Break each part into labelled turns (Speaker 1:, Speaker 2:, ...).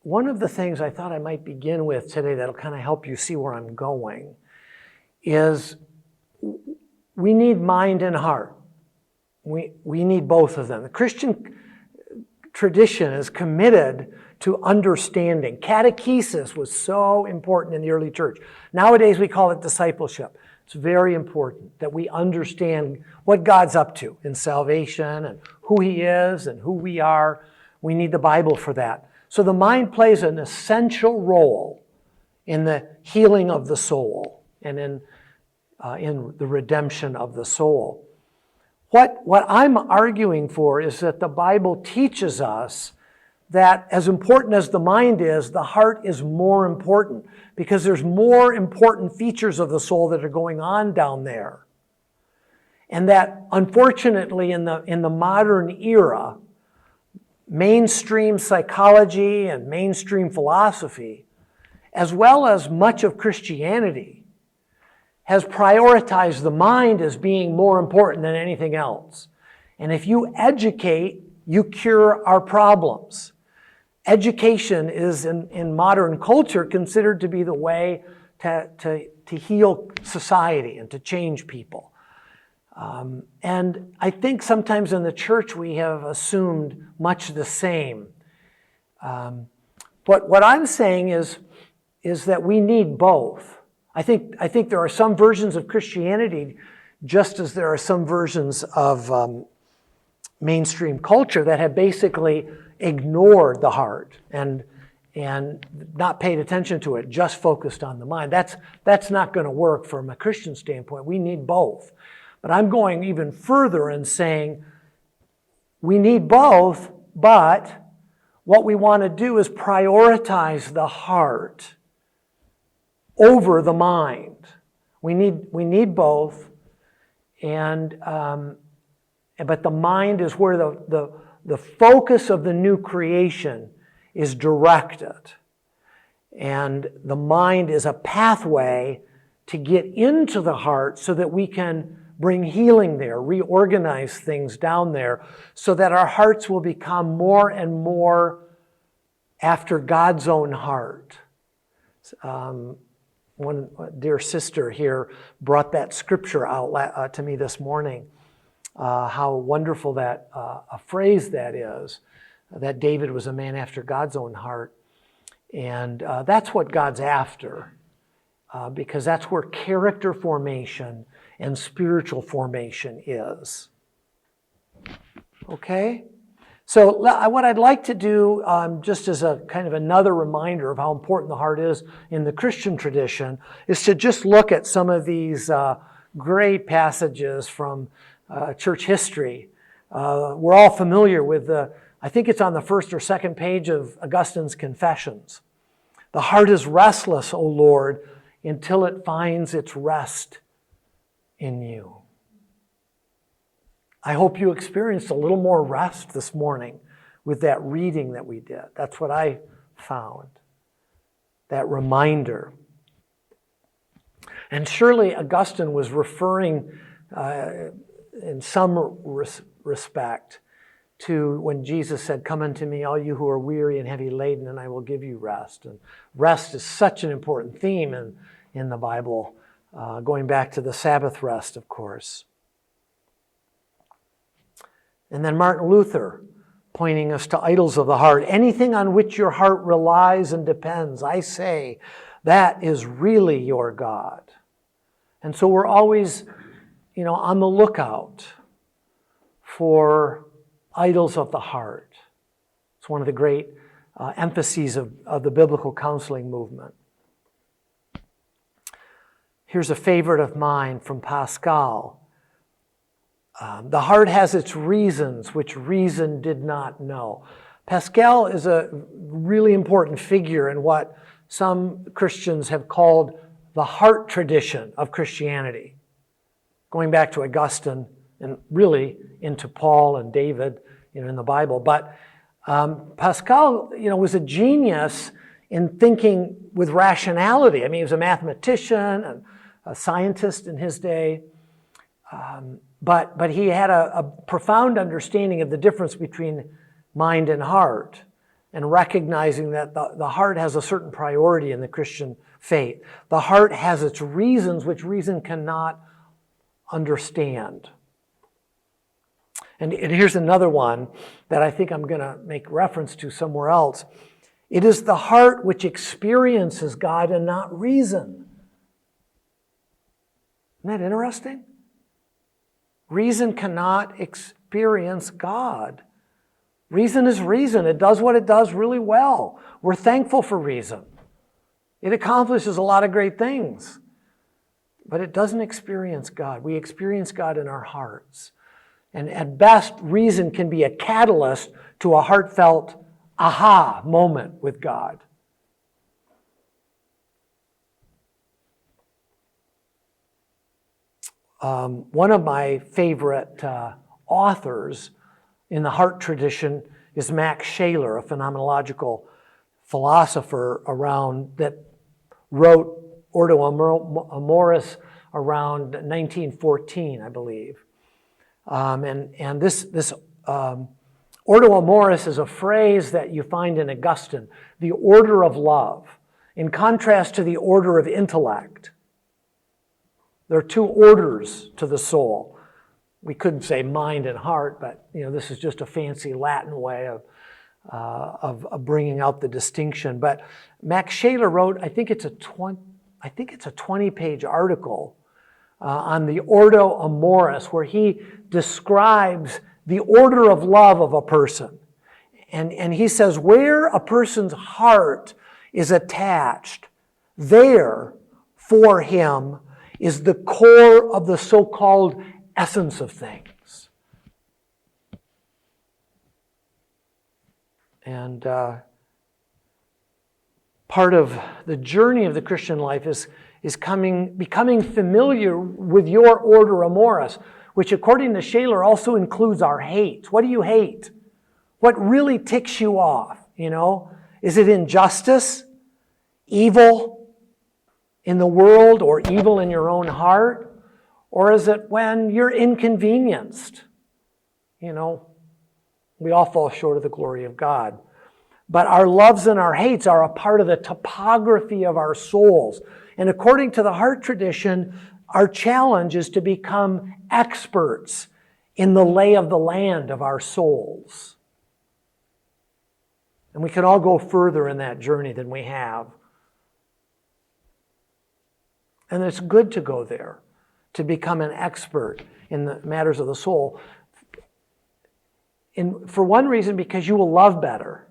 Speaker 1: one of the things I thought I might begin with today that'll kind of help you see where I'm going is we need mind and heart. We need both of them. The Christian tradition is committed to understanding. Catechesis was so important in the early church. Nowadays we call it discipleship. It's very important that we understand what God's up to in salvation and who He is and who we are. We need the Bible for that. So the mind plays an essential role in the healing of the soul and in the redemption of the soul. What I'm arguing for is that the Bible teaches us that as important as the mind is, the heart is more important because there's more important features of the soul that are going on down there. And that unfortunately in the modern era, mainstream psychology and mainstream philosophy, as well as much of Christianity, has prioritized the mind as being more important than anything else. And if you educate, you cure our problems. Education is, in modern culture, considered to be the way to heal society and to change people. And I think sometimes in the church we have assumed much the same. But what I'm saying is that we need both. I think there are some versions of Christianity, just as there are some versions of mainstream culture that have basically ignored the heart and not paid attention to it, just focused on the mind. That's not going to work from a Christian standpoint. We need both. But I'm going even further and saying we need both, but what we want to do is prioritize the heart over the mind. We need both, but the mind is where the focus of the new creation is directed. And the mind is a pathway to get into the heart so that we can bring healing there, reorganize things down there, so that our hearts will become more and more after God's own heart. One dear sister here brought that scripture out to me this morning. How wonderful that a phrase that is, that David was a man after God's own heart. And that's what God's after, because that's where character formation and spiritual formation is. Okay? So what I'd like to do, just as a kind of another reminder of how important the heart is in the Christian tradition, is to just look at some of these great passages from church history. We're all familiar with I think it's on the first or second page of Augustine's Confessions. The heart is restless, O Lord, until it finds its rest in you. I hope you experienced a little more rest this morning with that reading that we did. That's what I found, that reminder. And surely Augustine was referring in some respect to when Jesus said, "Come unto me, all you who are weary and heavy laden, and I will give you rest." And rest is such an important theme in the Bible, going back to the Sabbath rest, of course. And then Martin Luther, pointing us to idols of the heart. Anything on which your heart relies and depends, I say, that is really your God. And so we're always, on the lookout for idols of the heart. It's one of the great emphases of the biblical counseling movement. Here's a favorite of mine from Pascal. The heart has its reasons, which reason did not know. Pascal is a really important figure in what some Christians have called the heart tradition of Christianity, going back to Augustine and really into Paul and David, in the Bible. But Pascal, was a genius in thinking with rationality. I mean, he was a mathematician and a scientist in his day. But he had a profound understanding of the difference between mind and heart. and recognizing that the heart has a certain priority in the Christian faith. The heart has its reasons which reason cannot understand. And here's another one that I think I'm going to make reference to somewhere else. It is the heart which experiences God and not reason. Isn't that interesting? Reason cannot experience God. Reason is reason. It does what it does really well. We're thankful for reason. It accomplishes a lot of great things. But it doesn't experience God. We experience God in our hearts. And at best, reason can be a catalyst to a heartfelt aha moment with God. One of my favorite authors in the heart tradition is Max Shaler, a phenomenological philosopher that wrote Ordo Amoris around 1914, I believe. And this Ordo Amoris is a phrase that you find in Augustine, the order of love, in contrast to the order of intellect. There are two orders to the soul. We couldn't say mind and heart, but this is just a fancy Latin way of bringing out the distinction. But Max Shaler wrote, I think it's a 20-page article on the Ordo Amoris, where he describes the order of love of a person. And he says, where a person's heart is attached, there, for him, is the core of the so-called essence of things. And part of the journey of the Christian life is becoming familiar with your order amoris, which according to Shaler also includes our hate. What do you hate? What really ticks you off? Is it injustice, evil in the world, or evil in your own heart? Or is it when you're inconvenienced? We all fall short of the glory of God. But our loves and our hates are a part of the topography of our souls. And according to the heart tradition, our challenge is to become experts in the lay of the land of our souls. And we can all go further in that journey than we have. And it's good to go there, to become an expert in the matters of the soul. For one reason, because you will love better.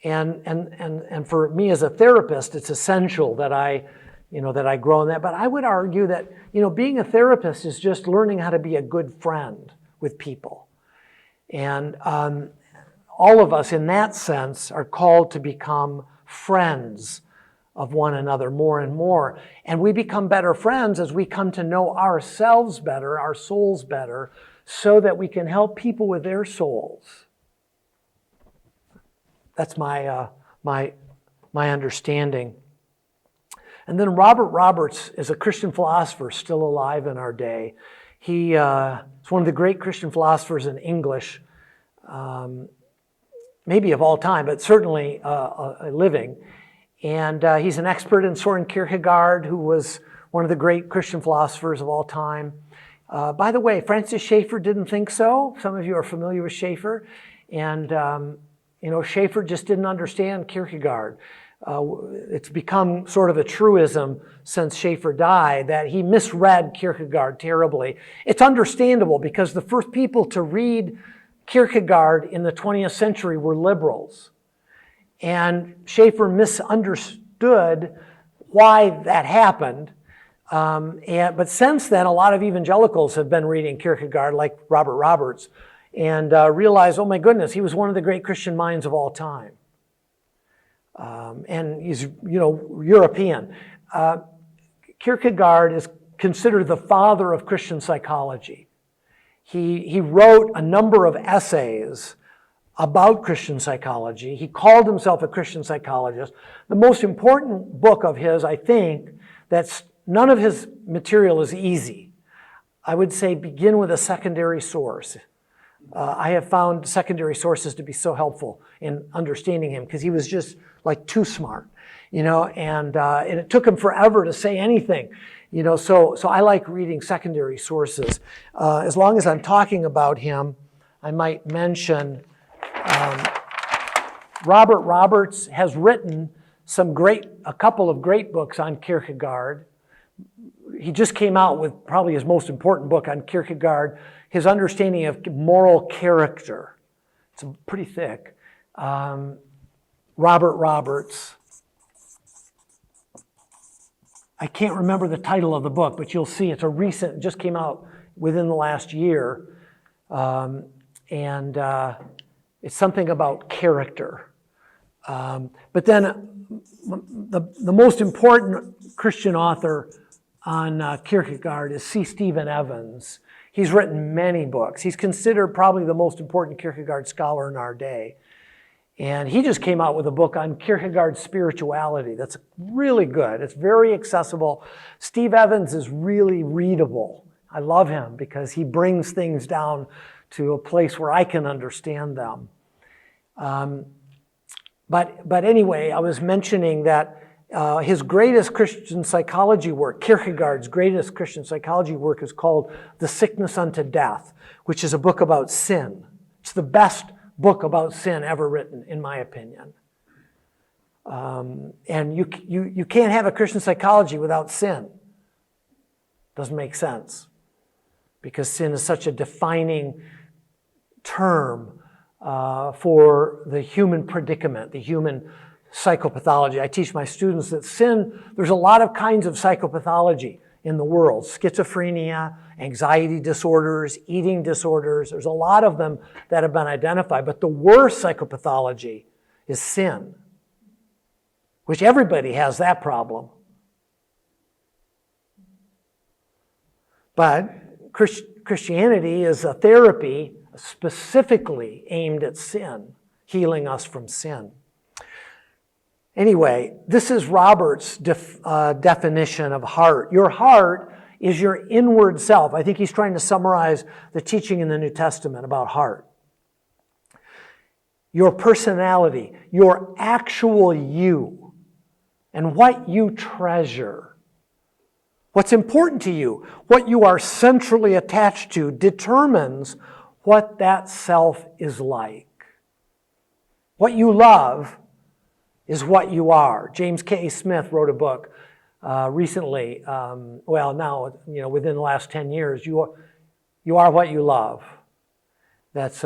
Speaker 1: And for me as a therapist, it's essential that I grow in that. But I would argue that, being a therapist is just learning how to be a good friend with people. And all of us in that sense are called to become friends of one another more and more. And we become better friends as we come to know ourselves better, our souls better, so that we can help people with their souls. That's my understanding. And then Robert Roberts is a Christian philosopher still alive in our day. He is one of the great Christian philosophers in English, maybe of all time, but certainly living. And he's an expert in Soren Kierkegaard, who was one of the great Christian philosophers of all time. By the way, Francis Schaeffer didn't think so. Some of you are familiar with Schaeffer. And, Schaeffer just didn't understand Kierkegaard. It's become sort of a truism since Schaeffer died that he misread Kierkegaard terribly. It's understandable because the first people to read Kierkegaard in the 20th century were liberals. And Schaeffer misunderstood why that happened. But since then, a lot of evangelicals have been reading Kierkegaard, like Robert Roberts, and realized, oh my goodness, he was one of the great Christian minds of all time. And he's, European. Kierkegaard is considered the father of Christian psychology. He wrote a number of essays about Christian psychology. He called himself a Christian psychologist. The most important book of his, I think, none of his material is easy. I would say begin with a secondary source. I have found secondary sources to be so helpful in understanding him because he was just like too smart, and it took him forever to say anything, so I like reading secondary sources. As long as I'm talking about him, I might mention Robert Roberts has written a couple of great books on Kierkegaard. He just came out with probably his most important book on Kierkegaard, his understanding of moral character. It's pretty thick. Robert Roberts. I can't remember the title of the book, but you'll see it's it just came out within the last year. And it's something about character. But then the most important Christian author on Kierkegaard is C. Stephen Evans. He's written many books. He's considered probably the most important Kierkegaard scholar in our day. And he just came out with a book on Kierkegaard's spirituality that's really good. It's very accessible. Steve Evans is really readable. I love him because he brings things down to a place where I can understand them. But anyway, I was mentioning that his greatest Christian psychology work, Kierkegaard's greatest Christian psychology work, is called The Sickness Unto Death, which is a book about sin. It's the best book about sin ever written, in my opinion. And you can't have a Christian psychology without sin. Doesn't make sense. Because sin is such a defining term for the human predicament, the human psychopathology. I teach my students that there's a lot of kinds of psychopathology in the world. Schizophrenia, anxiety disorders, eating disorders. There's a lot of them that have been identified. But the worst psychopathology is sin, which everybody has that problem. But Christianity is a therapy specifically aimed at sin, healing us from sin. Anyway, this is Robert's definition of heart. Your heart is your inward self. I think he's trying to summarize the teaching in the New Testament about heart. Your personality, your actual you, and what you treasure. What's important to you, what you are centrally attached to, determines what that self is like. What you love is what you are. James K. Smith wrote a book recently, within the last 10 years, you are what you love. That's,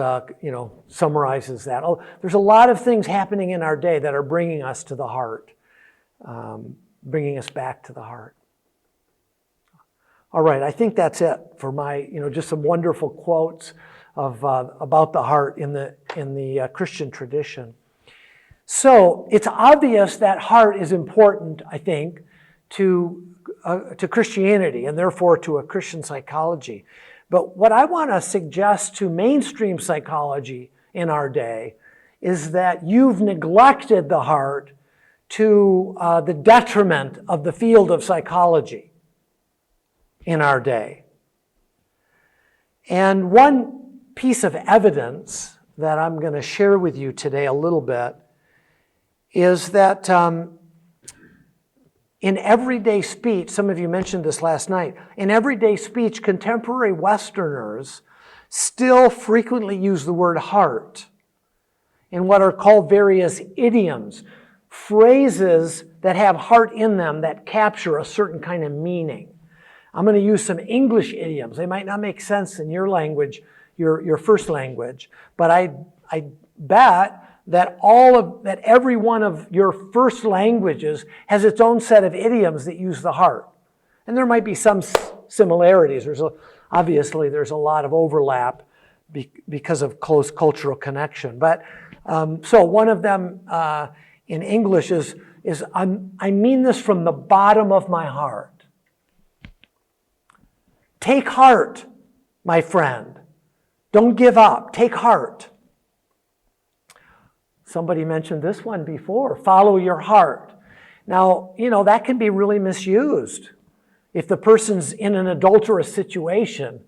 Speaker 1: summarizes that. There's a lot of things happening in our day that are bringing us to the heart, bringing us back to the heart. All right, I think that's it for my, just some wonderful quotes about the heart in the Christian tradition. So it's obvious that heart is important, I think, to Christianity and therefore to a Christian psychology. But what I want to suggest to mainstream psychology in our day is that you've neglected the heart to the detriment of the field of psychology in our day. And one piece of evidence that I'm going to share with you today a little bit is that in everyday speech, some of you mentioned this last night, in everyday speech, contemporary Westerners still frequently use the word heart in what are called various idioms, phrases that have heart in them that capture a certain kind of meaning. I'm going to use some English idioms. They might not make sense in your language, your first language, but I bet that every one of your first languages has its own set of idioms that use the heart. And there might be some similarities. Obviously, there's a lot of overlap because of close cultural connection. But so one of them in English is I mean this from the bottom of my heart. Take heart, my friend. Don't give up. Take heart. Somebody mentioned this one before. Follow your heart. Now, that can be really misused. If the person's in an adulterous situation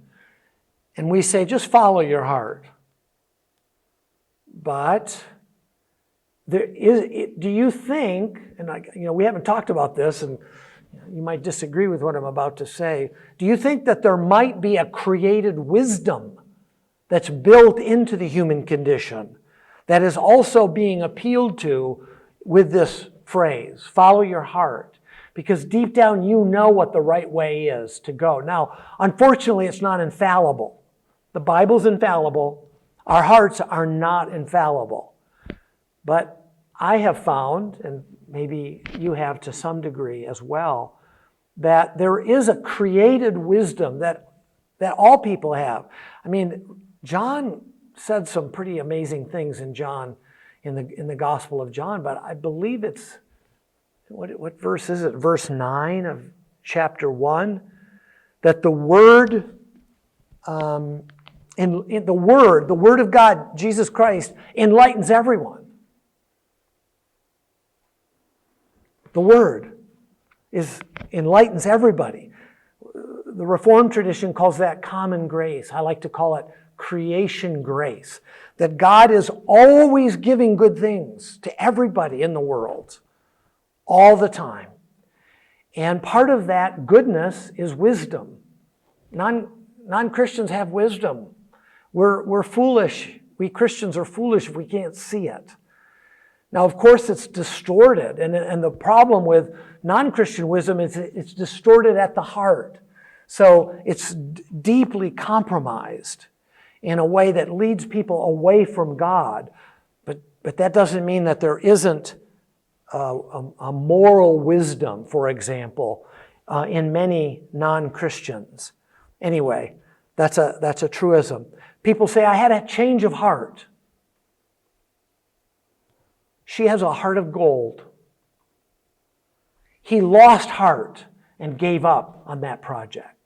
Speaker 1: and we say, just follow your heart. But do you think, and we haven't talked about this, and you might disagree with what I'm about to say, do you think that there might be a created wisdom that's built into the human condition that is also being appealed to with this phrase, follow your heart? Because deep down you know what the right way is to go. Now, unfortunately, it's not infallible. The Bible's infallible. Our hearts are not infallible. But I have found, and maybe you have to some degree as well, that there is a created wisdom that all people have. I mean, John said some pretty amazing things in the Gospel of John, but I believe it's, what verse is it? Verse 9 of chapter 1, that the Word, in the Word of God, Jesus Christ, enlightens everyone. The Word enlightens everybody. The Reformed tradition calls that common grace. I like to call it creation grace. That God is always giving good things to everybody in the world, all the time. And part of that goodness is wisdom. Non-Christians have wisdom. We're foolish. We Christians are foolish if we can't see it. Now, of course, it's distorted, and the problem with non-Christian wisdom is it's distorted at the heart. So it's deeply compromised in a way that leads people away from God. But that doesn't mean that there isn't a moral wisdom, for example, in many non-Christians. Anyway, that's a truism. People say, I had a change of heart. She has a heart of gold. He lost heart and gave up on that project.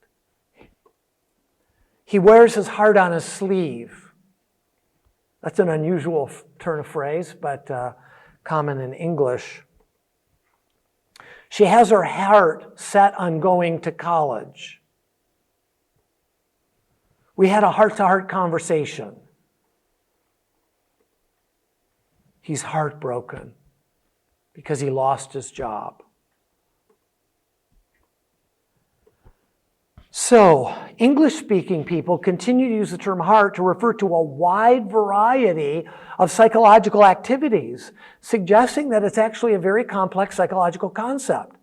Speaker 1: He wears his heart on his sleeve. That's an unusual turn of phrase, but common in English. She has her heart set on going to college. We had a heart-to-heart conversation. He's heartbroken because he lost his job. So, English-speaking people continue to use the term heart to refer to a wide variety of psychological activities, suggesting that it's actually a very complex psychological concept.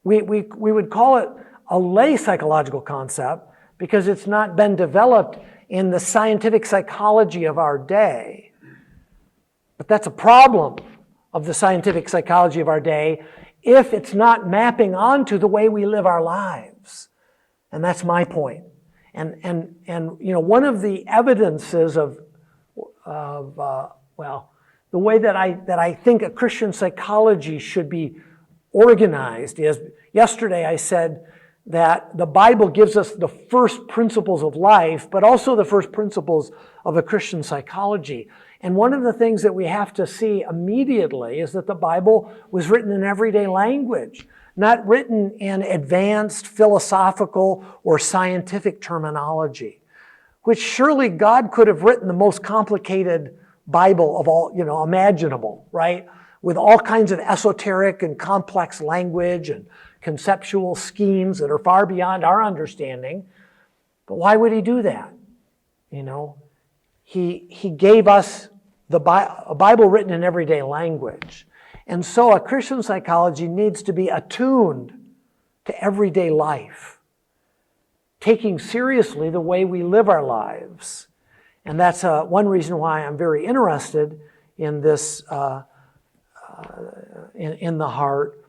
Speaker 1: We would call it a lay psychological concept because it's not been developed in the scientific psychology of our day. But that's a problem of the scientific psychology of our day if it's not mapping onto the way we live our lives. And that's my point. And one of the evidences of the way that I think a Christian psychology should be organized is, yesterday I said that the Bible gives us the first principles of life, but also the first principles of a Christian psychology. And one of the things that we have to see immediately is that the Bible was written in everyday language, not written in advanced philosophical or scientific terminology, which surely God could have written the most complicated Bible of all, imaginable, right? With all kinds of esoteric and complex language and conceptual schemes that are far beyond our understanding. But why would he do that? He gave us a Bible written in everyday language. And so a Christian psychology needs to be attuned to everyday life, taking seriously the way we live our lives. And that's one reason why I'm very interested in this, in the heart,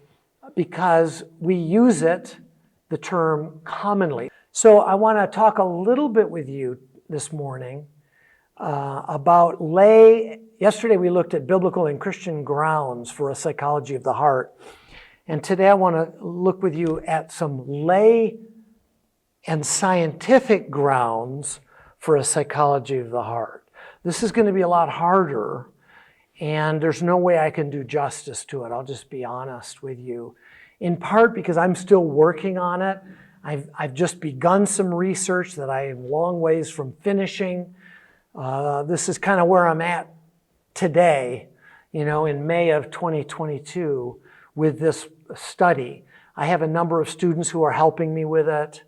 Speaker 1: because we use the term commonly. So I want to talk a little bit with you this morning about yesterday we looked at biblical and Christian grounds for a psychology of the heart. And today I want to look with you at some lay and scientific grounds for a psychology of the heart. This is going to be a lot harder, and there's no way I can do justice to it. I'll just be honest with you. In part because I'm still working on it. I've just begun some research that I am long ways from finishing. This is kind of where I'm at today, in May of 2022 with this study. I have a number of students who are helping me with it,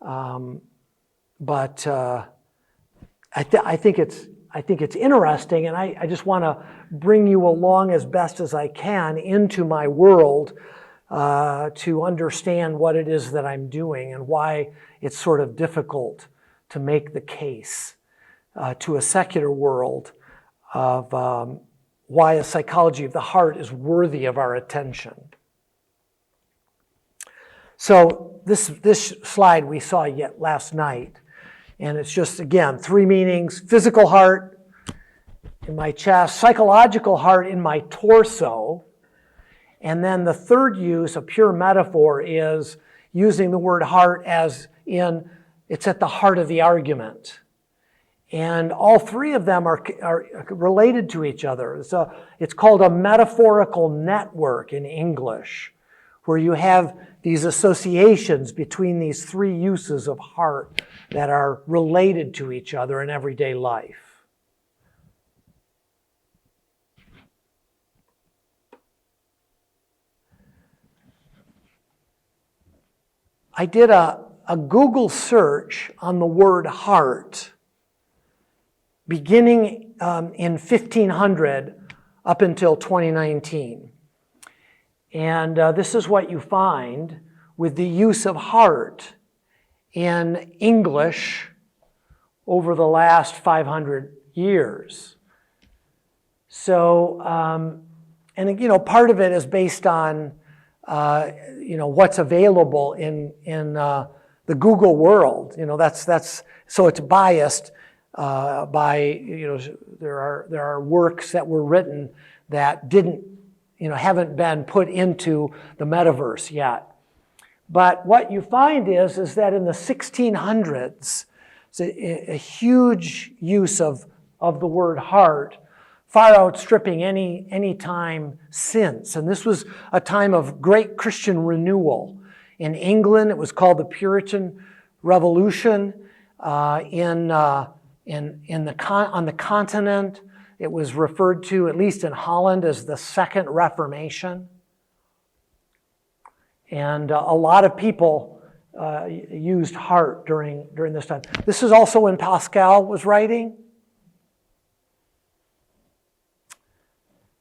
Speaker 1: but I think it's interesting, and I just want to bring you along as best as I can into my world to understand what it is that I'm doing and why it's sort of difficult to make the case to a secular world of why a psychology of the heart is worthy of our attention. So this slide we saw yet last night, and it's just, again, 3 meanings: physical heart in my chest, psychological heart in my torso, and then the third use, a pure metaphor, is using the word heart as in, it's at the heart of the argument. And all 3 of them are related to each other. So it's called a metaphorical network in English, where you have these associations between these 3 uses of heart that are related to each other in everyday life. I did a Google search on the word heart beginning in 1500 up until 2019. And this is what you find with the use of heart in English over the last 500 years. So, and part of it is based on what's available in the Google world. That's so it's biased by there are works that were written that haven't been put into the metaverse yet. But what you find is that in the 1600s, it's a huge use of the word heart, far outstripping any time since. And this was a time of great Christian renewal. In England, it was called the Puritan Revolution. On the continent, it was referred to, at least in Holland, as the Second Reformation. And a lot of people used heart during this time. This is also when Pascal was writing.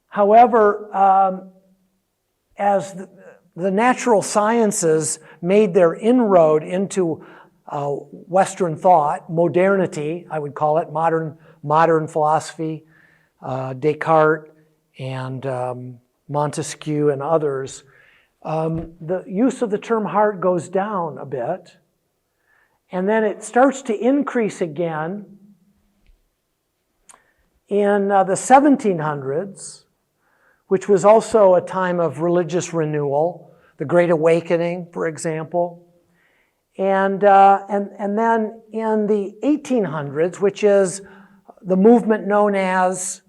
Speaker 1: However, as the natural sciences made their inroad into Western thought, modernity, I would call it, modern philosophy, Descartes and Montesquieu and others, the use of the term heart goes down a bit, and then it starts to increase again in the 1700s, which was also a time of religious renewal, the Great Awakening, for example. And then in the 1800s, which is the movement known as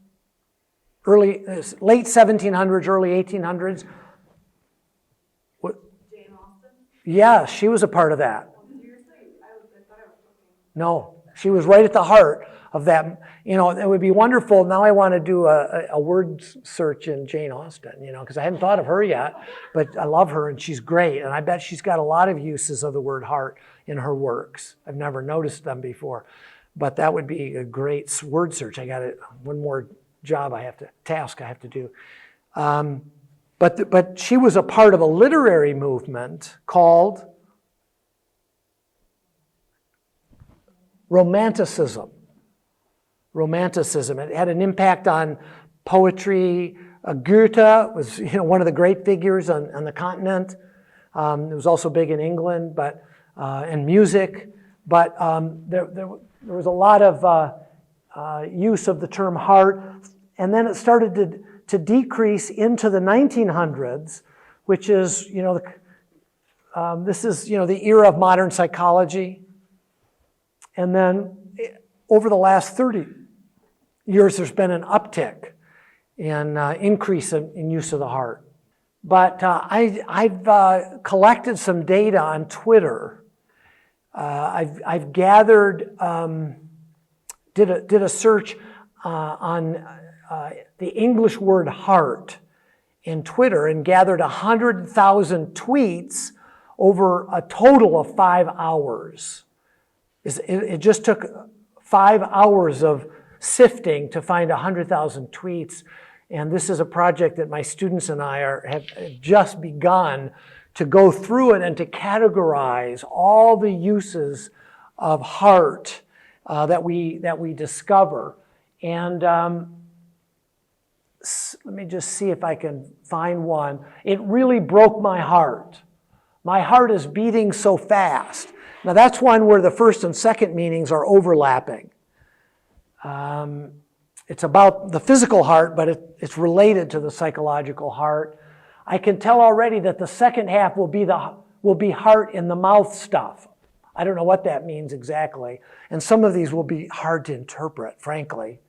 Speaker 1: late 1700s, early 1800s.
Speaker 2: Jane Austen?
Speaker 1: Yeah, she was a part of that. No, she was right at the heart of that. It would be wonderful. Now I want to do a word search in Jane Austen, because I hadn't thought of her yet, but I love her and she's great. And I bet she's got a lot of uses of the word heart in her works. I've never noticed them before, but that would be a great word search. I got one more task I have to do. But she was a part of a literary movement called Romanticism. It had an impact on poetry. Goethe was one of the great figures on the continent. It was also big in England, and music. But there was a lot of use of the term heart, and then it started to decrease into the 1900s, which is this is the era of modern psychology, and then over the last 30 years, there's been an uptick in increase in use of the heart. But I've collected some data on Twitter. I've gathered did a search on the English word heart in Twitter and gathered 100,000 tweets over a total of 5 hours. It just took 5 hours of sifting to find 100,000 tweets. And this is a project that my students and I have just begun to go through it and to categorize all the uses of heart that we discover. And let me just see if I can find one. It really broke my heart. My heart is beating so fast. Now that's one where the first and second meanings are overlapping. It's about the physical heart, but it's related to the psychological heart. I can tell already that the second half will be heart in the mouth stuff. I don't know what that means exactly. And some of these will be hard to interpret, frankly.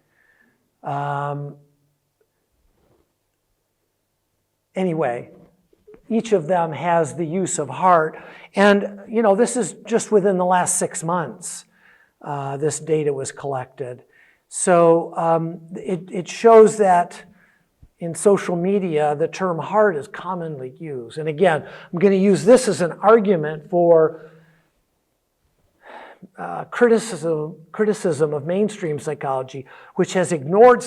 Speaker 1: Anyway, each of them has the use of heart. And, this is just within the last 6 months. This data was collected. So it shows that in social media, the term heart is commonly used. And again, I'm going to use this as an argument for criticism of mainstream psychology, which has ignored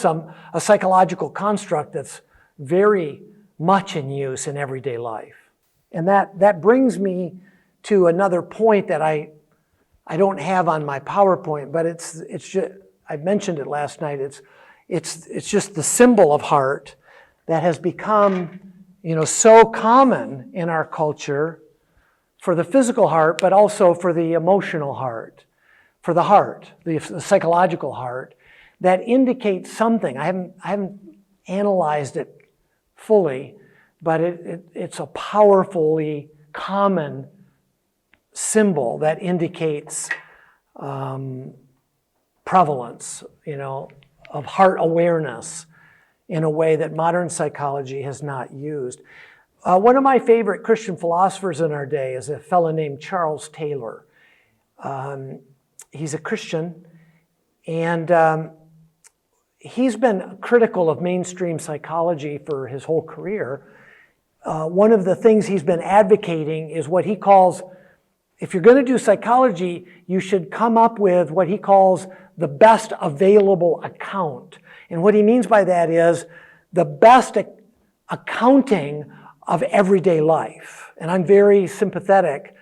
Speaker 1: a psychological construct that's very much in use in everyday life. And that brings me to another point that I don't have on my PowerPoint, but it's just, I mentioned it last night. It's just the symbol of heart that has become, so common in our culture for the physical heart, but also for the emotional heart, for the heart, the psychological heart, that indicates something. I haven't analyzed it fully, but it's a powerfully common symbol that indicates prevalence, of heart awareness in a way that modern psychology has not used. One of my favorite Christian philosophers in our day is a fellow named Charles Taylor. He's a Christian, and he's been critical of mainstream psychology for his whole career. One of the things he's been advocating is what he calls, if you're going to do psychology, you should come up with what he calls the best available account. And what he means by that is the best accounting of everyday life. And I'm very sympathetic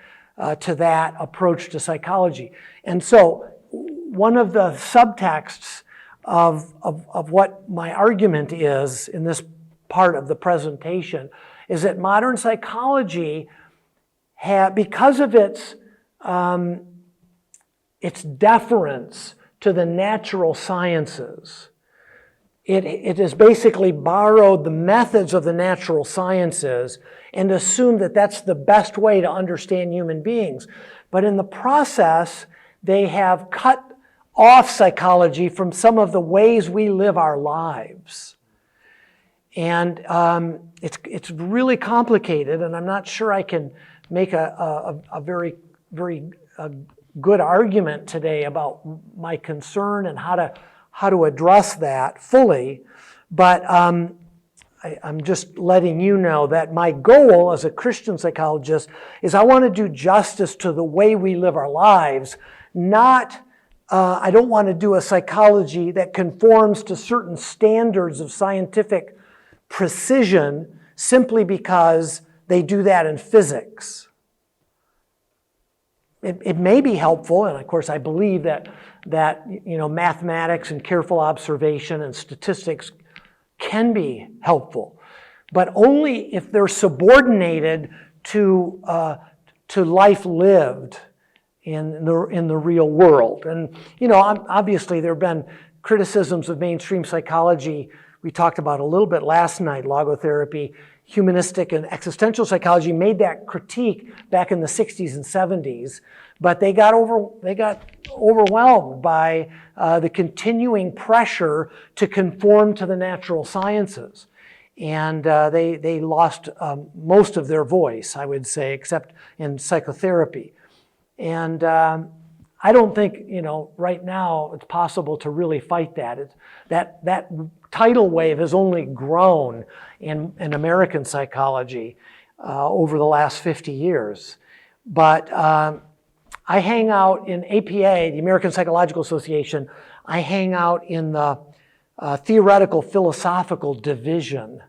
Speaker 1: to that approach to psychology. And so one of the subtexts of what my argument is in this part of the presentation is that modern psychology, because of its deference to the natural sciences, it has basically borrowed the methods of the natural sciences and assumed that that's the best way to understand human beings. But in the process, they have cut off psychology from some of the ways we live our lives. And it's really complicated, and I'm not sure I can make a very, very good argument today about my concern and how to address that fully. But I'm just letting you know that my goal as a Christian psychologist is I want to do justice to the way we live our lives, not I don't want to do a psychology that conforms to certain standards of scientific precision simply because they do that in physics. It may be helpful, and of course I believe that mathematics and careful observation and statistics can be helpful, but only if they're subordinated to life lived in the real world. And obviously there have been criticisms of mainstream psychology. We talked about a little bit last night, logotherapy. Humanistic and existential psychology made that critique back in the 60s and 70s, but they got overwhelmed by the continuing pressure to conform to the natural sciences. And they lost most of their voice, I would say, except in psychotherapy. And I don't think, right now it's possible to really fight that. That tidal wave has only grown in American psychology over the last 50 years. But I hang out in APA, the American Psychological Association. I hang out in the theoretical philosophical division.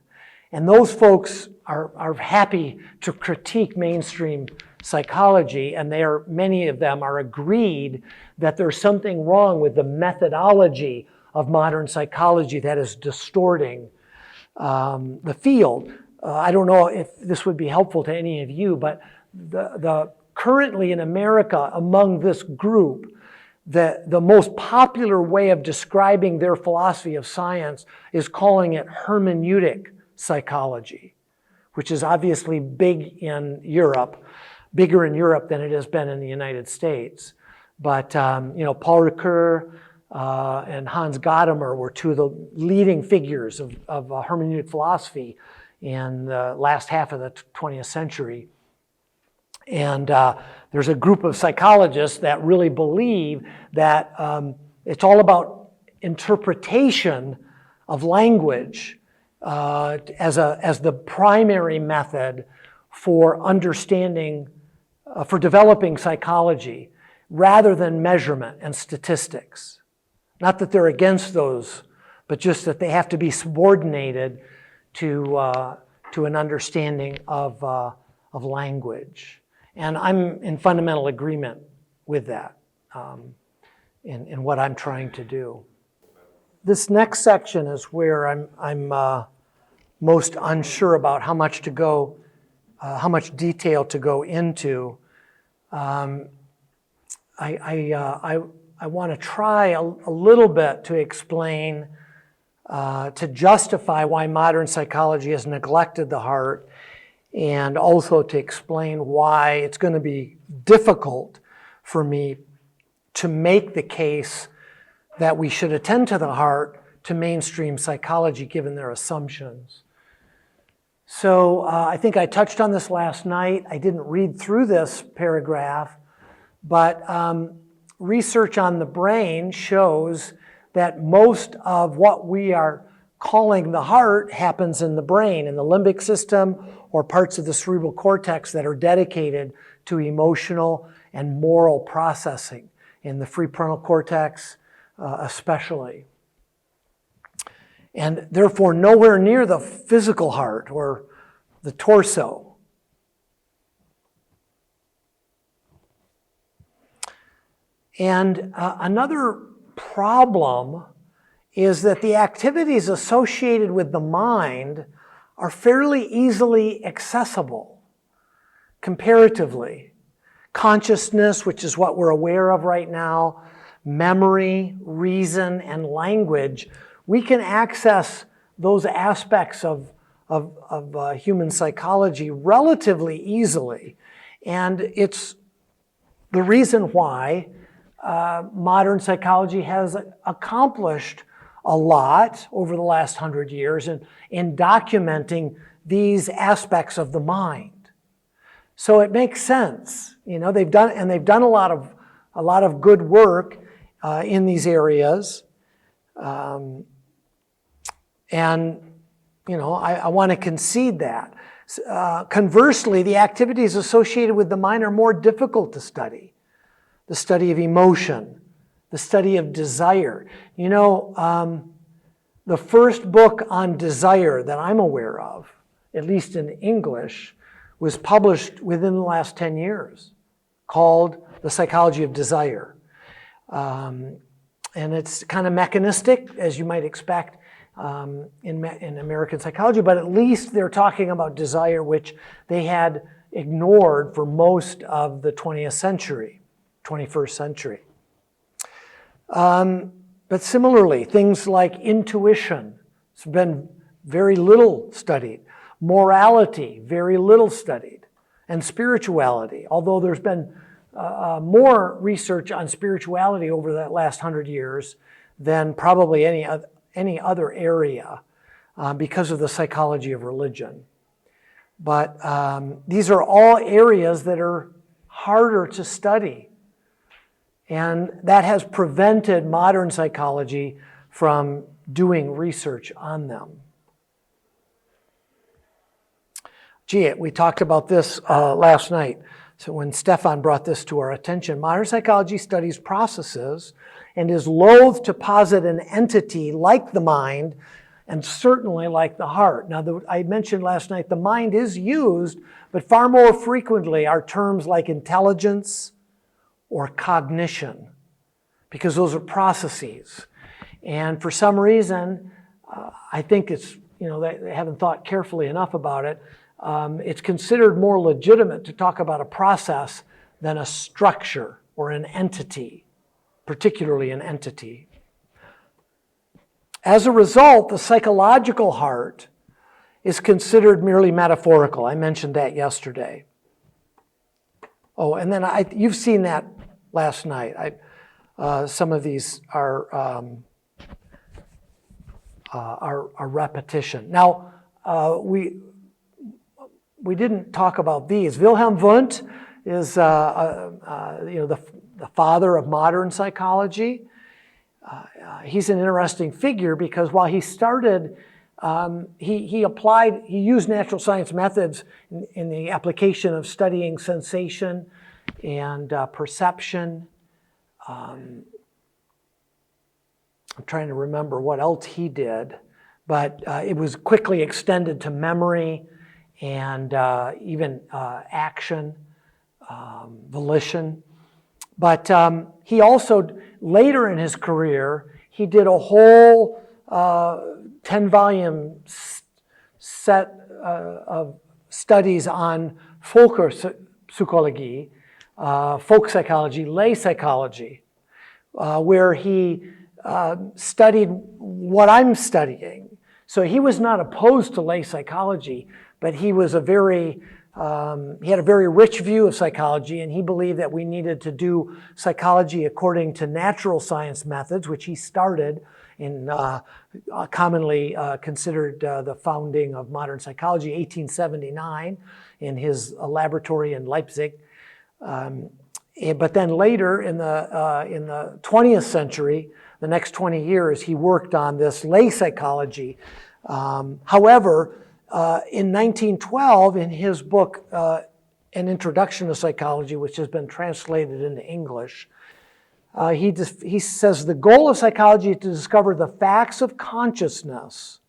Speaker 1: And those folks are happy to critique mainstream psychology, and many of them are agreed that there's something wrong with the methodology of modern psychology that is distorting the field. I don't know if this would be helpful to any of you, but currently in America, among this group, the most popular way of describing their philosophy of science is calling it hermeneutic psychology, which is obviously big in Europe, bigger in Europe than it has been in the United States. But Paul Ricoeur and Hans Gadamer were two of the leading figures of hermeneutic philosophy in the last half of the 20th century. And there's a group of psychologists that really believe that it's all about interpretation of language as the primary method for understanding, for developing psychology, rather than measurement and statistics. Not that they're against those, but just that they have to be subordinated to an understanding of language. And I'm in fundamental agreement with that in what I'm trying to do. This next section is where I'm most unsure about how much detail to go into. I want to try a little bit to explain, to justify why modern psychology has neglected the heart, and also to explain why it's going to be difficult for me to make the case that we should attend to the heart to mainstream psychology given their assumptions. So I think I touched on this last night. I didn't read through this paragraph, but research on the brain shows that most of what we are calling the heart happens in the brain, in the limbic system, or parts of the cerebral cortex that are dedicated to emotional and moral processing, in the prefrontal cortex especially. And therefore nowhere near the physical heart or the torso. And another problem is that the activities associated with the mind are fairly easily accessible, comparatively. Consciousness, which is what we're aware of right now, memory, reason, and language, we can access those aspects of human psychology relatively easily. And it's the reason why modern psychology has accomplished a lot over the last 100 years in documenting these aspects of the mind. So it makes sense. They've done a lot of good work in these areas. I want to concede that. Conversely, the activities associated with the mind are more difficult to study. The study of emotion, the study of desire. The first book on desire that I'm aware of, at least in English, was published within the last 10 years, called The Psychology of Desire. And it's kind of mechanistic, as you might expect in American psychology, but at least they're talking about desire, which they had ignored for most of the 20th century, 21st century. But similarly, things like intuition, it's been very little studied. Morality, very little studied. And spirituality, although there's been more research on spirituality over the last 100 years than probably any other area because of the psychology of religion. But these are all areas that are harder to study. And that has prevented modern psychology from doing research on them. Gee, we talked about this last night. So when Stefan brought this to our attention, modern psychology studies processes and is loath to posit an entity like the mind and certainly like the heart. Now, I mentioned last night the mind is used, but far more frequently are terms like intelligence or cognition, because those are processes. And for some reason, I think it's, they haven't thought carefully enough about it. It's considered more legitimate to talk about a process than a structure or an entity, particularly an entity. As a result, the psychological heart is considered merely metaphorical. I mentioned that yesterday. Oh, and then you've seen that last night. Some of these are repetition. Now, we didn't talk about these. Wilhelm Wundt is the father of modern psychology. He's an interesting figure because while he started, he used natural science methods in the application of studying sensation and perception. I'm trying to remember what else he did, but it was quickly extended to memory and even action, volition. But he also, later in his career, he did a whole 10-volume set of studies on Volkerpsychologie, folk psychology, lay psychology, where he studied what I'm studying. So he was not opposed to lay psychology, but he was he had a very rich view of psychology, and he believed that we needed to do psychology according to natural science methods, which he started in commonly considered the founding of modern psychology, 1879, in his laboratory in Leipzig. But then later in the 20th century, the next 20 years, he worked on this lay psychology. However, in 1912, in his book, An Introduction to Psychology, which has been translated into English, he says the goal of psychology is to discover the facts of consciousness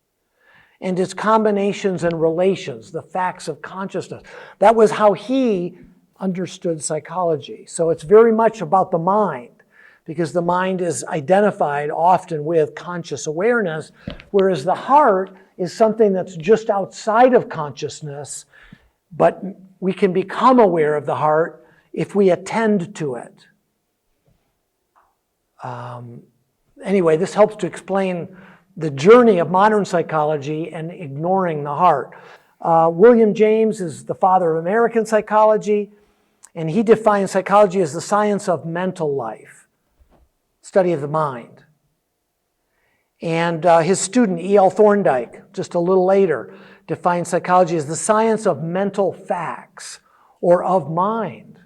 Speaker 1: and its combinations and relations, the facts of consciousness. That was how he understood psychology. So it's very much about the mind, because the mind is identified often with conscious awareness, whereas the heart is something that's just outside of consciousness, but we can become aware of the heart if we attend to it. Anyway, this helps to explain the journey of modern psychology and ignoring the heart. William James is the father of American psychology, and he defines psychology as the science of mental life, study of the mind. And his student, E.L. Thorndike, just a little later, defined psychology as the science of mental facts or of mind.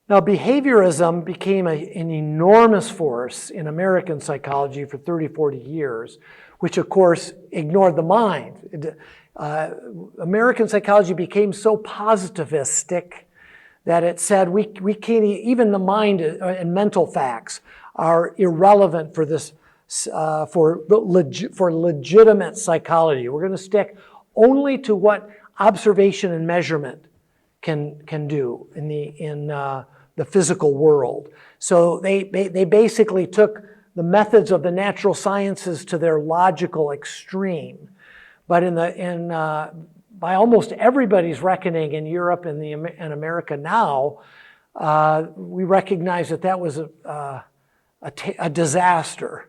Speaker 1: Now, behaviorism became an enormous force in American psychology for 30, 40 years, which, of course, ignored the mind. American psychology became so positivistic that it said we can't, even the mind and mental facts are irrelevant for this, for legitimate psychology. We're going to stick only to what observation and measurement can do in the physical world. So they basically took the methods of the natural sciences to their logical extreme. But by almost everybody's reckoning in Europe and in America now, we recognize that was a disaster.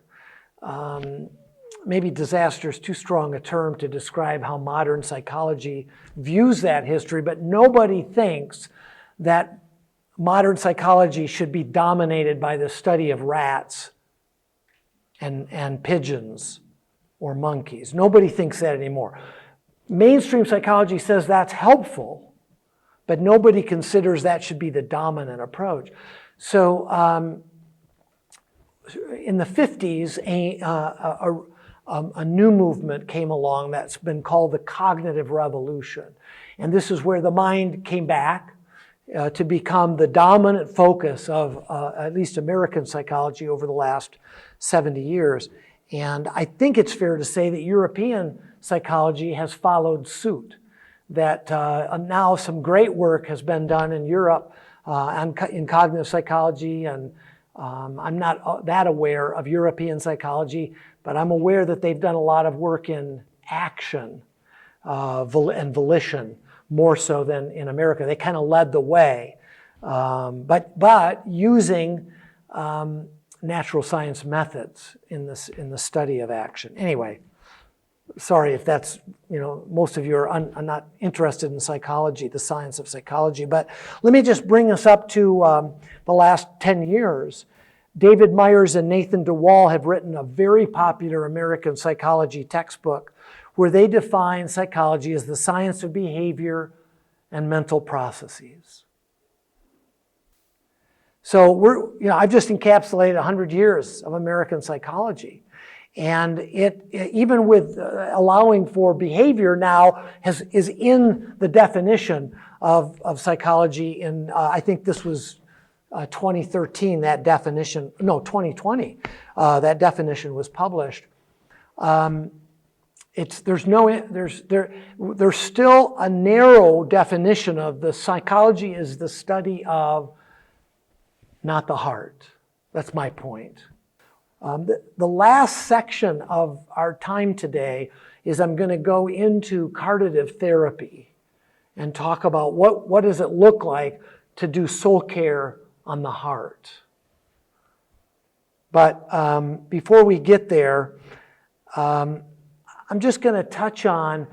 Speaker 1: Maybe disaster is too strong a term to describe how modern psychology views that history, but nobody thinks that modern psychology should be dominated by the study of rats and pigeons or monkeys. Nobody thinks that anymore. Mainstream psychology says that's helpful, but nobody considers that should be the dominant approach. So in the 50s, a new movement came along that's been called the cognitive revolution. And this is where the mind came back to become the dominant focus of at least American psychology over the last 70 years. And I think it's fair to say that European psychology has followed suit, that now some great work has been done in Europe in cognitive psychology, and I'm not that aware of European psychology, but I'm aware that they've done a lot of work in action and volition, more so than in America. They kind of led the way, but using natural science methods in the study of action. Anyway, sorry if that's, most of you are not interested in psychology, the science of psychology, but let me just bring us up to the last 10 years. David Myers and Nathan DeWall have written a very popular American psychology textbook where they define psychology as the science of behavior and mental processes. So I've just encapsulated 100 years of American psychology. And it even with allowing for behavior now is in the definition of psychology in, I think this was 2013, that definition, no, 2020, that definition was published. There's still a narrow definition of the psychology is the study of, not the heart. That's my point. The last section of our time today is I'm going to go into caritative therapy and talk about what does it look like to do soul care on the heart. But before we get there, I'm just going to touch on,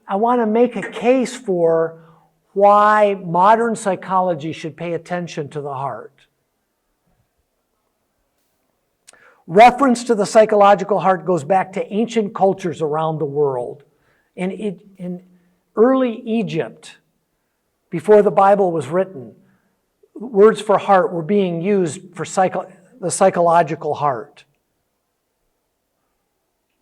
Speaker 1: I want to make a case for why modern psychology should pay attention to the heart. Reference to the psychological heart goes back to ancient cultures around the world. In early Egypt, before the Bible was written, words for heart were being used for the psychological heart.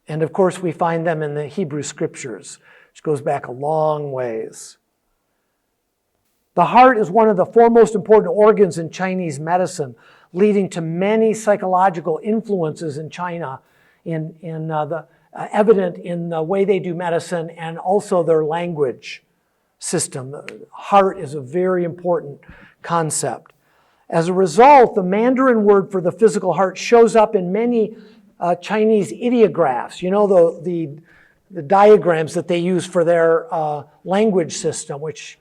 Speaker 1: And of course, we find them in the Hebrew scriptures, which goes back a long ways. The heart is one of the foremost important organs in Chinese medicine, leading to many psychological influences in China, evident in the way they do medicine and also their language system. The heart is a very important concept. As a result, the Mandarin word for the physical heart shows up in many Chinese ideographs. The diagrams that they use for their language system, which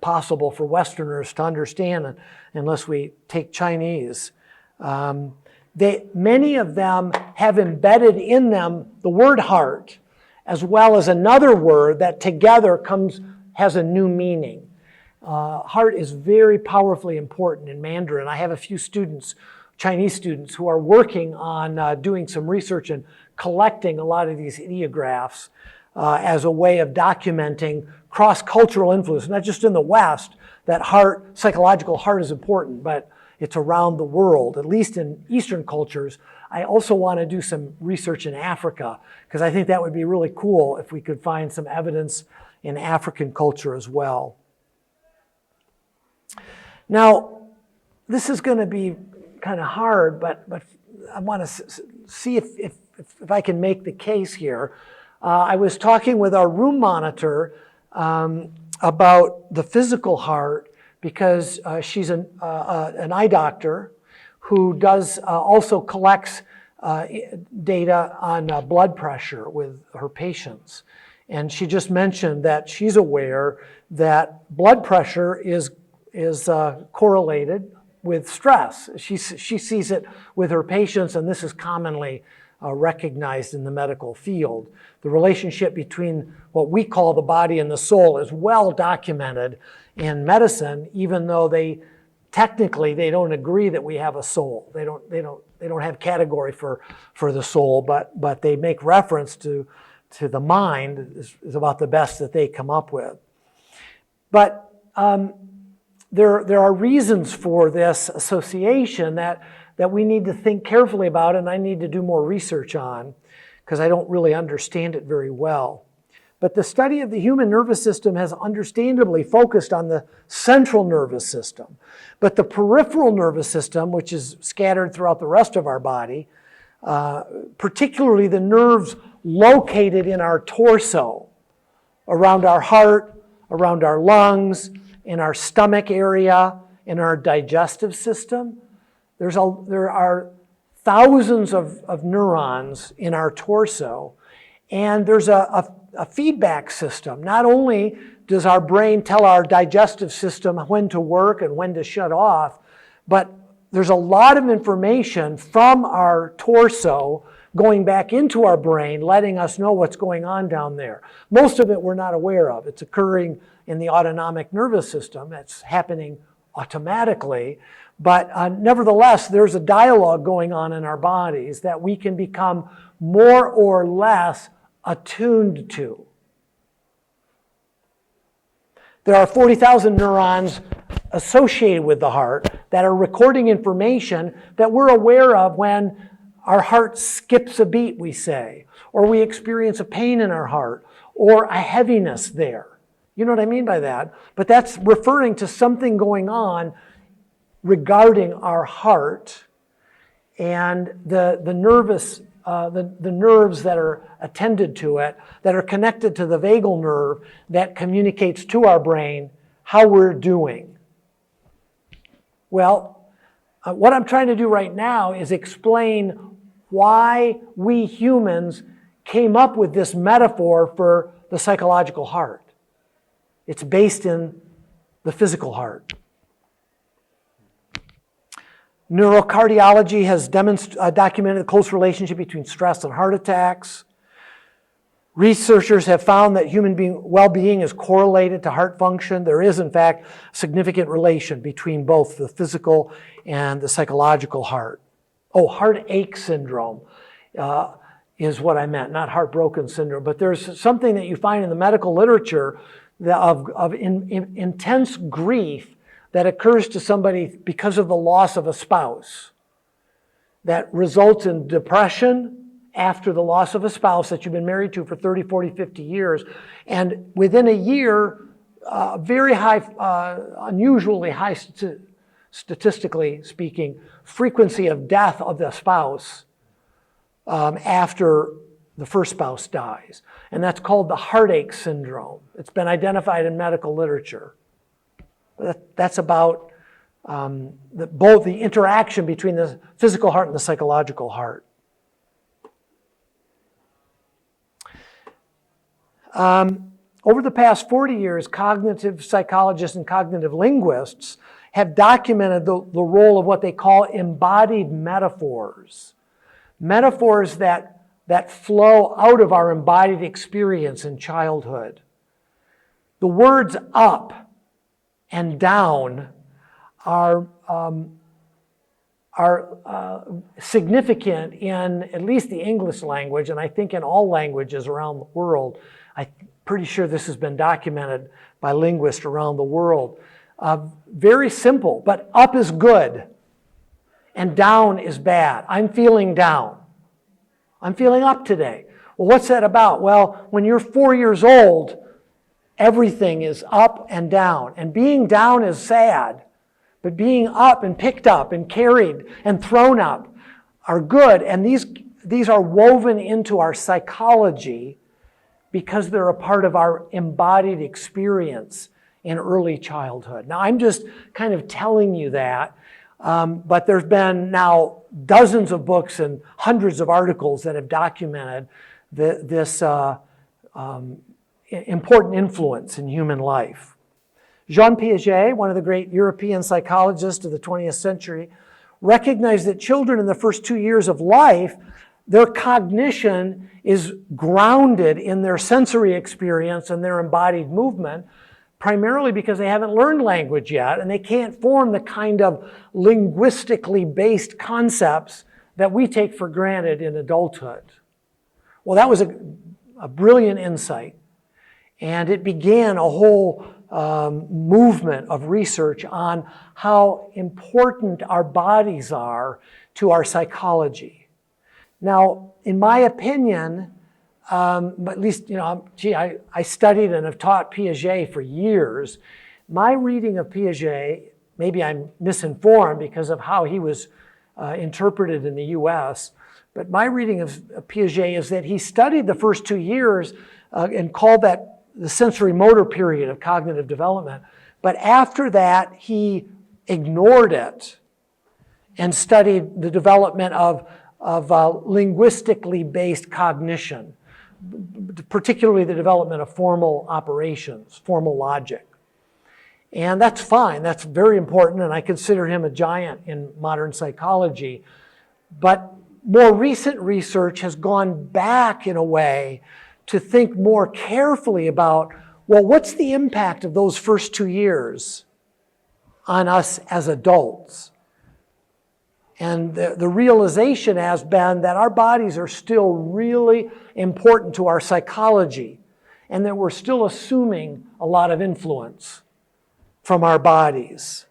Speaker 1: possible for Westerners to understand unless we take Chinese. Many of them have embedded in them the word heart, as well as another word that together has a new meaning. Heart is very powerfully important in Mandarin. I have a few students, Chinese students, who are working on doing some research and collecting a lot of these ideographs as a way of documenting cross-cultural influence, not just in the West, that psychological heart is important, but it's around the world, at least in Eastern cultures. I also want to do some research in Africa, because I think that would be really cool if we could find some evidence in African culture as well. Now, this is going to be kind of hard, but I want to see if I can make the case here. I was talking with our room monitor about the physical heart, because she's an eye doctor who also collects data on blood pressure with her patients. And she just mentioned that she's aware that blood pressure is correlated with stress. She sees it with her patients, and this is commonly recognized in the medical field. The relationship between what we call the body and the soul is well documented in medicine, even though they don't agree that we have a soul. They don't have category for the soul, but they make reference to the mind is about the best that they come up with. But there are reasons for this association that we need to think carefully about, and I need to do more research on, because I don't really understand it very well. But the study of the human nervous system has understandably focused on the central nervous system. But the peripheral nervous system, which is scattered throughout the rest of our body, particularly the nerves located in our torso, around our heart, around our lungs, in our stomach area, in our digestive system, there are thousands of neurons in our torso, and there's a feedback system. Not only does our brain tell our digestive system when to work and when to shut off, but there's a lot of information from our torso going back into our brain, letting us know what's going on down there. Most of it we're not aware of. It's occurring in the autonomic nervous system. It's happening automatically. But nevertheless, there's a dialogue going on in our bodies that we can become more or less attuned to. There are 40,000 neurons associated with the heart that are recording information that we're aware of when our heart skips a beat, we say, or we experience a pain in our heart, or a heaviness there. You know what I mean by that? But that's referring to something going on regarding our heart and the nerves that are attended to it, that are connected to the vagal nerve that communicates to our brain how we're doing. Well, what I'm trying to do right now is explain why we humans came up with this metaphor for the psychological heart. It's based in the physical heart. Neurocardiology has documented a close relationship between stress and heart attacks. Researchers have found that human well-being is correlated to heart function. There is, in fact, significant relation between both the physical and the psychological heart. Oh, heartache syndrome is what I meant, not heartbroken syndrome. But there's something that you find in the medical literature of intense grief that occurs to somebody because of the loss of a spouse that results in depression after the loss of a spouse that you've been married to for 30, 40, 50 years. And within a year, very high, unusually high, statistically speaking, frequency of death of the spouse after the first spouse dies. And that's called the heartache syndrome. It's been identified in medical literature. That's about both the interaction between the physical heart and the psychological heart. Over the past 40 years, cognitive psychologists and cognitive linguists have documented the role of what they call embodied metaphors. Metaphors that flow out of our embodied experience in childhood. The words up and down are significant in at least the English language, and I think in all languages around the world. I'm pretty sure this has been documented by linguists around the world. Very simple, but up is good and down is bad. I'm feeling down. I'm feeling up today. Well, what's that about? Well, when you're 4 years old, everything is up and down. And being down is sad, but being up and picked up and carried and thrown up are good. And these are woven into our psychology because they're a part of our embodied experience in early childhood. Now, I'm just kind of telling you that, but there's been now dozens of books and hundreds of articles that have documented this important influence in human life. Jean Piaget, one of the great European psychologists of the 20th century, recognized that children in the first 2 years of life, their cognition is grounded in their sensory experience and their embodied movement, primarily because they haven't learned language yet and they can't form the kind of linguistically based concepts that we take for granted in adulthood. Well, that was a brilliant insight, and it began a whole movement of research on how important our bodies are to our psychology. Now, in my opinion, at least, I studied and have taught Piaget for years. My reading of Piaget, maybe I'm misinformed because of how he was interpreted in the U.S., but my reading of Piaget is that he studied the first 2 years and called that the sensory motor period of cognitive development. But after that, he ignored it and studied the development of linguistically based cognition, particularly the development of formal operations, formal logic. And that's fine, that's very important, and I consider him a giant in modern psychology. But more recent research has gone back in a way to think more carefully about, well, what's the impact of those first 2 years on us as adults? And the realization has been that our bodies are still really important to our psychology, and that we're still assuming a lot of influence from our bodies.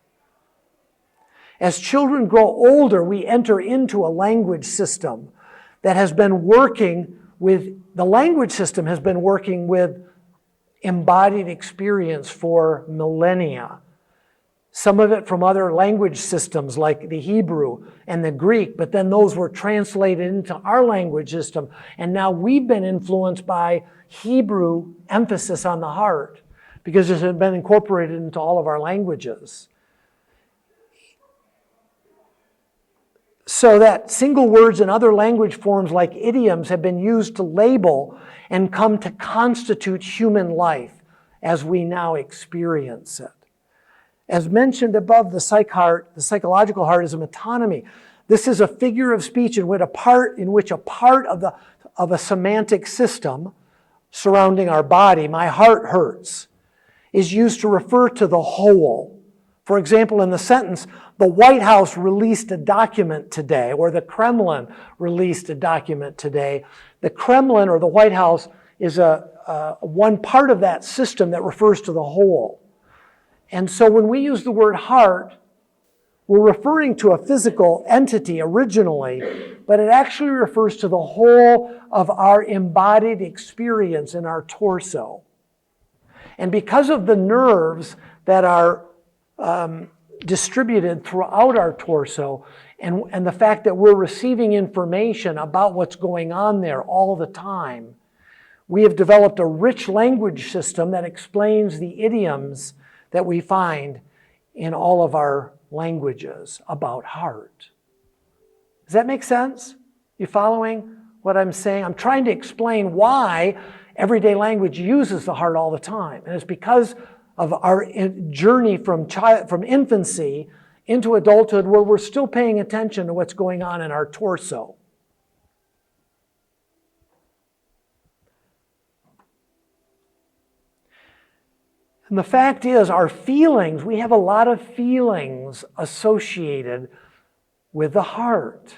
Speaker 1: As children grow older, we enter into a language system that has been working with, the language system has been working with embodied experience for millennia. Some of it from other language systems like the Hebrew and the Greek, but then those were translated into our language system. And now we've been influenced by Hebrew emphasis on the heart because it has been incorporated into all of our languages. So that single words and other language forms like idioms have been used to label and come to constitute human life as we now experience it. As mentioned above, the psychological heart is a metonymy. This is a figure of speech in which a part of a semantic system surrounding our body, my heart hurts, is used to refer to the whole. For example, in the sentence, the White House released a document today, or the Kremlin released a document today. The Kremlin or the White House is one part of that system that refers to the whole. And so when we use the word heart, we're referring to a physical entity originally, but it actually refers to the whole of our embodied experience in our torso. And because of the nerves that are distributed throughout our torso, and the fact that we're receiving information about what's going on there all the time, we have developed a rich language system that explains the idioms that we find in all of our languages about heart. Does that make sense? You following what I'm saying? I'm trying to explain why everyday language uses the heart all the time. And it's because of our journey from infancy into adulthood where we're still paying attention to what's going on in our torso. And the fact is, our feelings, we have a lot of feelings associated with the heart.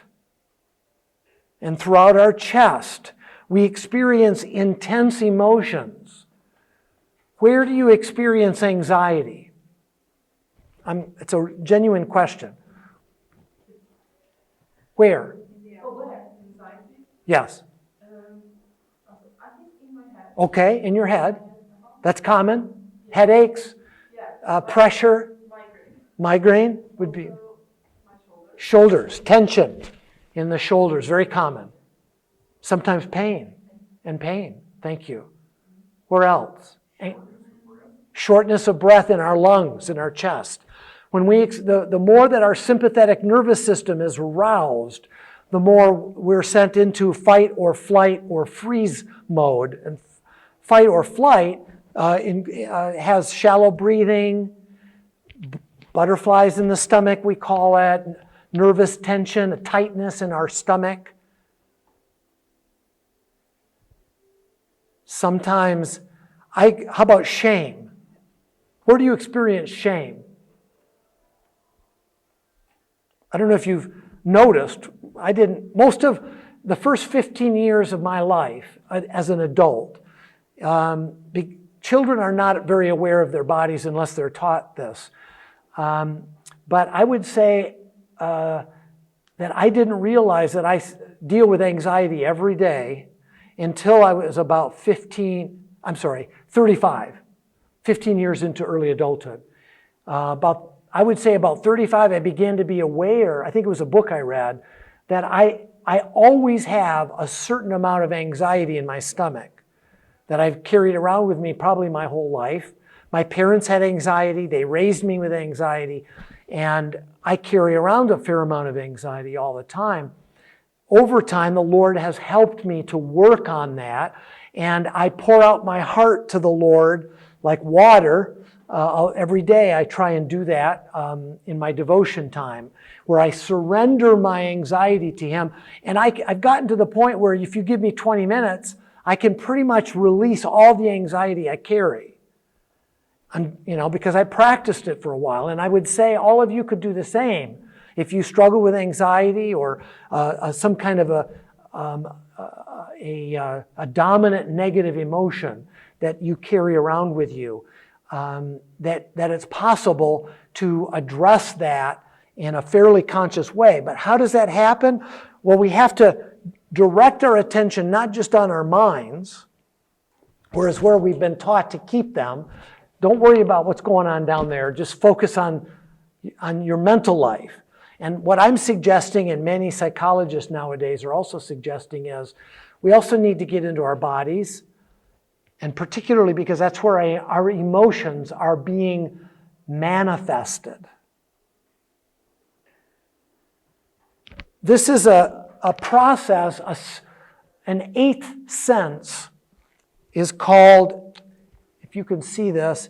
Speaker 1: And throughout our chest, we experience intense emotions. Where do you experience anxiety? It's a genuine question. Where?
Speaker 2: Anxiety?
Speaker 1: Yes.
Speaker 2: I think in my head.
Speaker 1: Okay, in your head. That's common. Headaches, pressure, migraine would be shoulders, tension in the shoulders, very common. Sometimes pain. Thank you. Where else? Shortness of breath in our lungs, in our chest. When the more that our sympathetic nervous system is aroused, the more we're sent into fight or flight or freeze mode. And fight or flight has shallow breathing, butterflies in the stomach, we call it, nervous tension, a tightness in our stomach. Sometimes, how about shame? Where do you experience shame? I don't know if you've noticed, I didn't, most of the first 15 years of my life as an adult, children are not very aware of their bodies unless they're taught this. But I would say that I didn't realize that I deal with anxiety every day until I was about 35, 15 years into early adulthood. I would say about 35, I began to be aware, I think it was a book I read, that I always have a certain amount of anxiety in my stomach that I've carried around with me probably my whole life. My parents had anxiety, they raised me with anxiety, and I carry around a fair amount of anxiety all the time. Over time, the Lord has helped me to work on that, and I pour out my heart to the Lord like water. Every day I try and do that in my devotion time, where I surrender my anxiety to Him. And I've gotten to the point where if you give me 20 minutes, I can pretty much release all the anxiety I carry. Because I practiced it for a while, and I would say all of you could do the same. If you struggle with anxiety or some kind of a dominant negative emotion that you carry around with you, that it's possible to address that in a fairly conscious way. But how does that happen? Well, we have to direct our attention not just on our minds, whereas where we've been taught to keep them. Don't worry about what's going on down there. Just focus on your mental life. And what I'm suggesting, and many psychologists nowadays are also suggesting, is we also need to get into our bodies, and particularly because that's where our emotions are being manifested. This is a process, an eighth sense is called, if you can see this,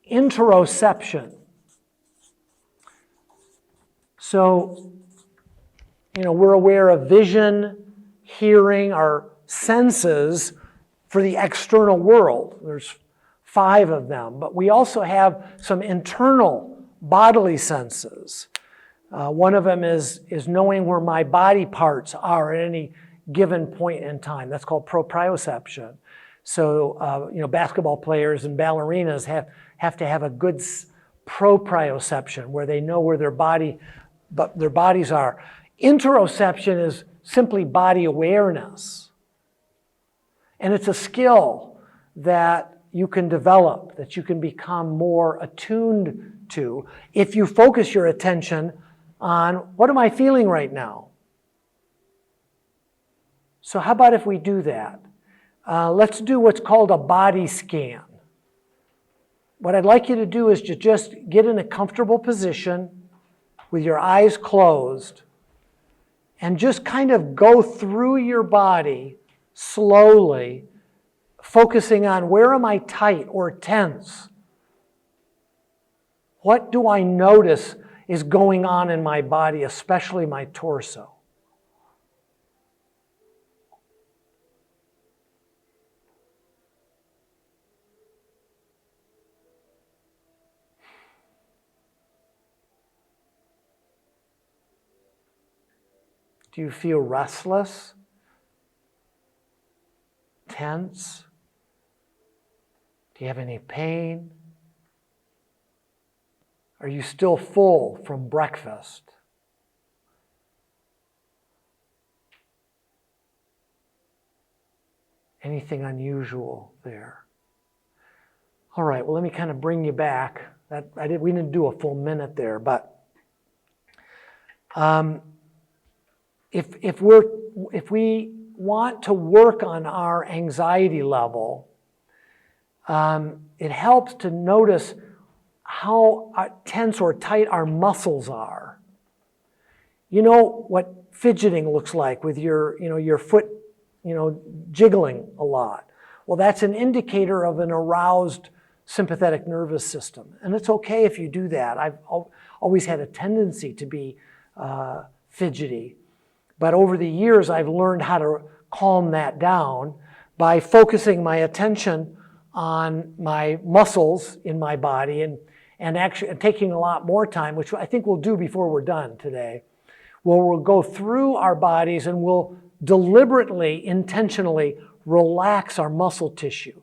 Speaker 1: interoception. So, we're aware of vision, hearing, our senses for the external world. There's 5 of them, but we also have some internal bodily senses. One of them is knowing where my body parts are at any given point in time. That's called proprioception. So, basketball players and ballerinas have to have a good proprioception where they know where their bodies are. Interoception is simply body awareness. And it's a skill that you can develop, that you can become more attuned to if you focus your attention on what am I feeling right now? So how about if we do that? Let's do what's called a body scan. What I'd like you to do is to just get in a comfortable position with your eyes closed and just kind of go through your body slowly, focusing on where am I tight or tense? What do I notice is going on in my body, especially my torso? Do you feel restless? Tense? Do you have any pain? Are you still full from breakfast? Anything unusual there? All right, well, let me kind of bring you back. We didn't do a full minute there, but if we want to work on our anxiety level, it helps to notice how tense or tight our muscles are. You know what fidgeting looks like with your foot, jiggling a lot. Well, that's an indicator of an aroused sympathetic nervous system. And it's okay if you do that. I've always had a tendency to be fidgety. But over the years, I've learned how to calm that down by focusing my attention on my muscles in my body and actually taking a lot more time, which I think we'll do before we're done today. We'll go through our bodies and we'll deliberately, intentionally relax our muscle tissue.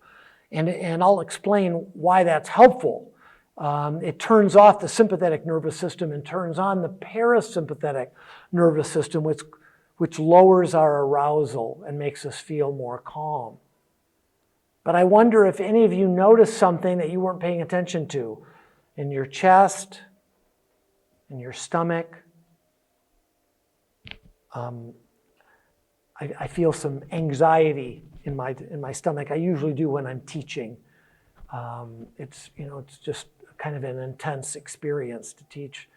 Speaker 1: And I'll explain why that's helpful. It turns off the sympathetic nervous system and turns on the parasympathetic nervous system, which lowers our arousal and makes us feel more calm. But I wonder if any of you noticed something that you weren't paying attention to in your chest, in your stomach. I feel some anxiety in my stomach. I usually do when I'm teaching. It's just kind of an intense experience to teach.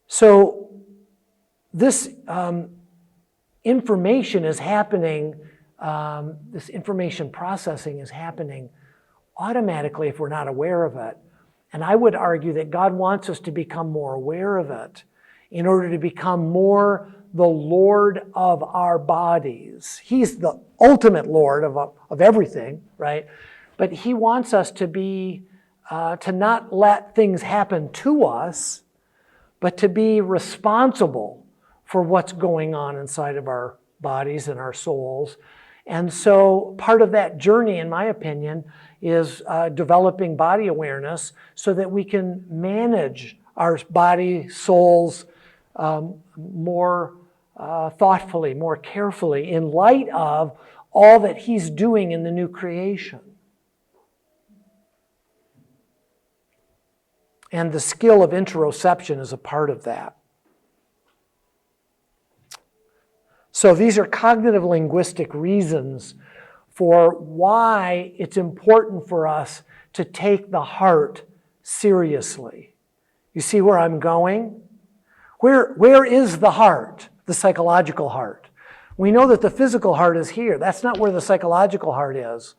Speaker 1: So this information is happening, this information processing is happening automatically if we're not aware of it. And I would argue that God wants us to become more aware of it in order to become more the Lord of our bodies. He's the ultimate Lord of everything, right? But he wants us to be, to not let things happen to us, but to be responsible for what's going on inside of our bodies and our souls. And so part of that journey, in my opinion, is developing body awareness so that we can manage our body, souls more thoughtfully, more carefully, in light of all that he's doing in the new creation. And the skill of interoception is a part of that. So these are cognitive linguistic reasons for why it's important for us to take the heart seriously. You see where I'm going? Where is the heart, the psychological heart? We know that the physical heart is here. That's not where the psychological heart is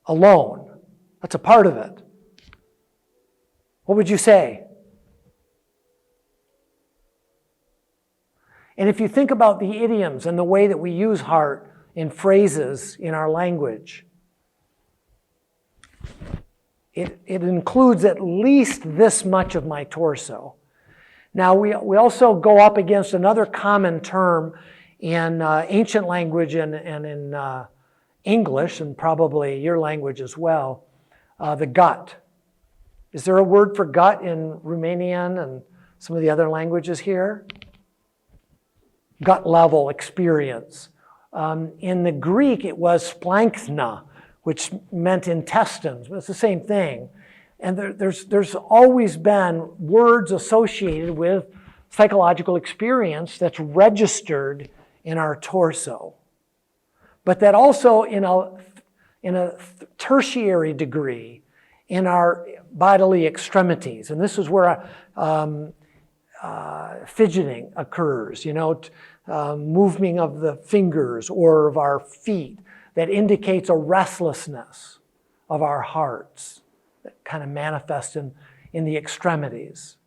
Speaker 1: alone. That's a part of it. What would you say? And if you think about the idioms and the way that we use heart in phrases in our language, it includes at least this much of my torso. Now, we also go up against another common term in ancient language and in English, and probably your language as well, the gut. Is there a word for gut in Romanian and some of the other languages here? Gut level experience. In the Greek, it was splanchna, which meant intestines. It's the same thing. And there's always been words associated with psychological experience that's registered in our torso. But that also in a tertiary degree in our bodily extremities. And this is where fidgeting occurs, movement of the fingers or of our feet that indicates a restlessness of our hearts that kind of manifests in the extremities.